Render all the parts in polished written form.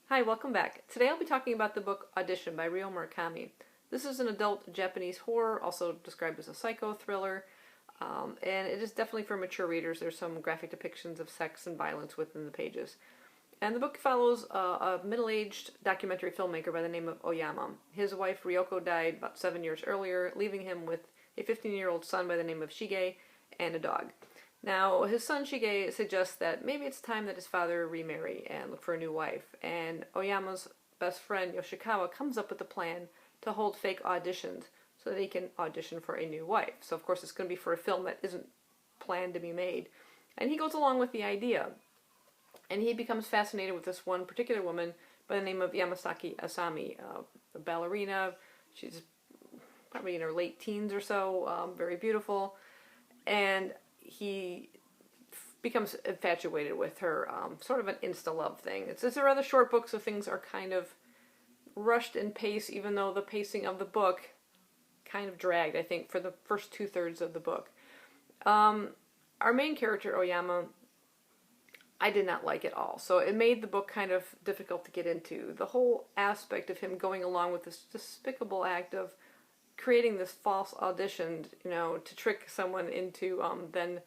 Hi, welcome back. Today I'll be talking about the book Audition by Ryu Murakami. This is an adult Japanese horror, also described as a psycho thriller, and it is definitely for mature readers. There's some graphic depictions of sex and violence within the pages. And the book follows a middle-aged documentary filmmaker by the name of Oyama. His wife Ryoko died about 7 years earlier, leaving him with a 15-year-old son by the name of Shige and a dog. Now, his son Shige suggests that maybe it's time that his father remarry and look for a new wife, and Oyama's best friend Yoshikawa comes up with a plan to hold fake auditions so that he can audition for a new wife. So of course it's going to be for a film that isn't planned to be made. And he goes along with the idea. And he becomes fascinated with this one particular woman by the name of Yamasaki Asami, a ballerina. She's probably in her late teens or so, very beautiful. And he becomes infatuated with her, sort of an insta-love thing. It's a rather short book, so things are kind of rushed in pace, even though the pacing of the book kind of dragged, I think, for the first 2/3 of the book. Our main character, Oyama, I did not like at all, so it made the book kind of difficult to get into. The whole aspect of him going along with this despicable act of creating this false audition, to trick someone into then,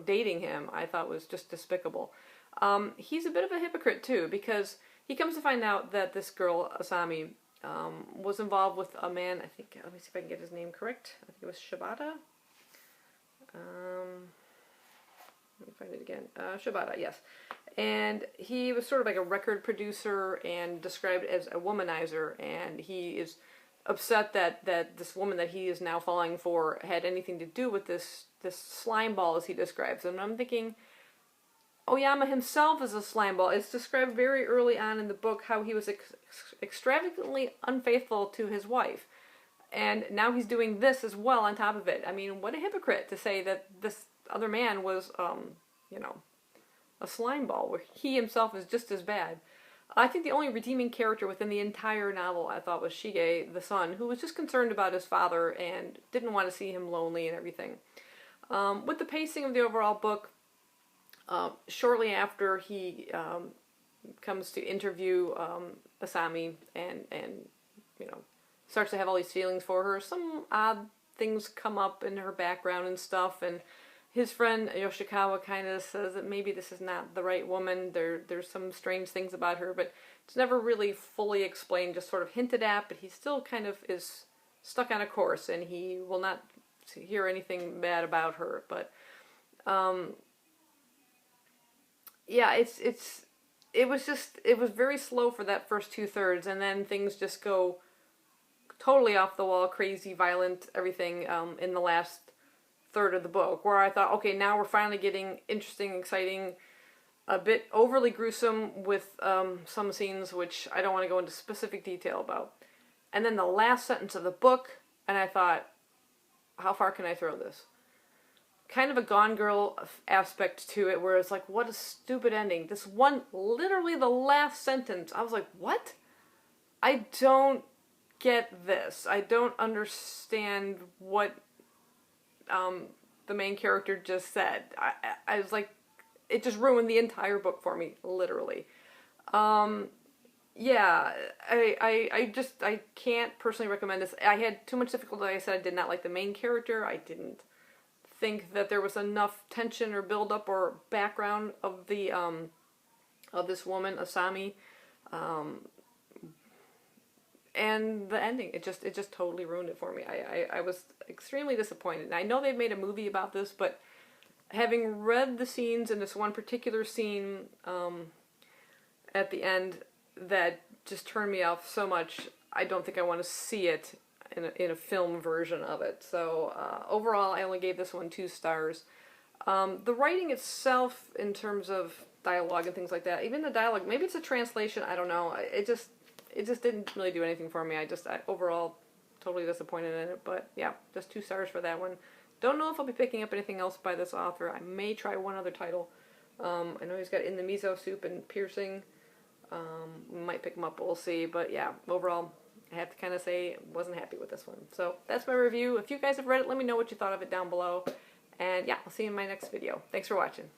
dating him, I thought was just despicable. He's a bit of a hypocrite too, because he comes to find out that this girl, Asami, was involved with a man, I think, let me see if I can get his name correct. I think it was Shibata. Let me find it again. Shibata, yes. And he was sort of like a record producer and described as a womanizer, and he is upset that this woman that he is now falling for had anything to do with this slime ball, as he describes. And I'm thinking, Oyama himself is a slime ball. It's described very early on in the book how he was extravagantly unfaithful to his wife. And now he's doing this as well on top of it. I mean, what a hypocrite to say that this other man was, a slime ball, where he himself is just as bad. I think the only redeeming character within the entire novel, I thought, was Shige, the son, who was just concerned about his father and didn't want to see him lonely and everything. With the pacing of the overall book, shortly after he comes to interview Asami and starts to have all these feelings for her, some odd things come up in her background and stuff, and his friend Yoshikawa kind of says that maybe this is not the right woman. There's some strange things about her, but it's never really fully explained, just sort of hinted at, but he still kind of is stuck on a course, and he will not hear anything bad about her. But yeah, it was very slow for that first 2/3, and then things just go totally off the wall, crazy, violent, everything in the last third of the book, where I thought, okay, now we're finally getting interesting, exciting, a bit overly gruesome with some scenes which I don't want to go into specific detail about. And then the last sentence of the book, and I thought, how far can I throw this? Kind of a Gone Girl aspect to it, where it's like, what a stupid ending. This one, literally the last sentence, I was like, what? I don't get this. I don't understand what the main character just said. I was like, it just ruined the entire book for me, literally. Yeah, I can't personally recommend this. I had too much difficulty. Like I said, I did not like the main character. I didn't think that there was enough tension or build-up or background of the of this woman, Asami. And the ending, it just totally ruined it for me. I was extremely disappointed. And I know they've made a movie about this, but having read the scenes in this one particular scene at the end that just turned me off so much, I don't think I want to see it in a film version of it. So overall, I only gave this one 2 stars. The writing itself, in terms of dialogue and things like that, even the dialogue, maybe it's a translation, I don't know. It just didn't really do anything for me. I overall totally disappointed in it. But yeah, just 2 stars for that one. Don't know if I'll be picking up anything else by this author. I may try one other title. I know he's got In the Miso Soup and Piercing. We might pick him up, but we'll see. But yeah, overall, I have to kind of say, wasn't happy with this one. So that's my review. If you guys have read it, let me know what you thought of it down below. And yeah, I'll see you in my next video. Thanks for watching.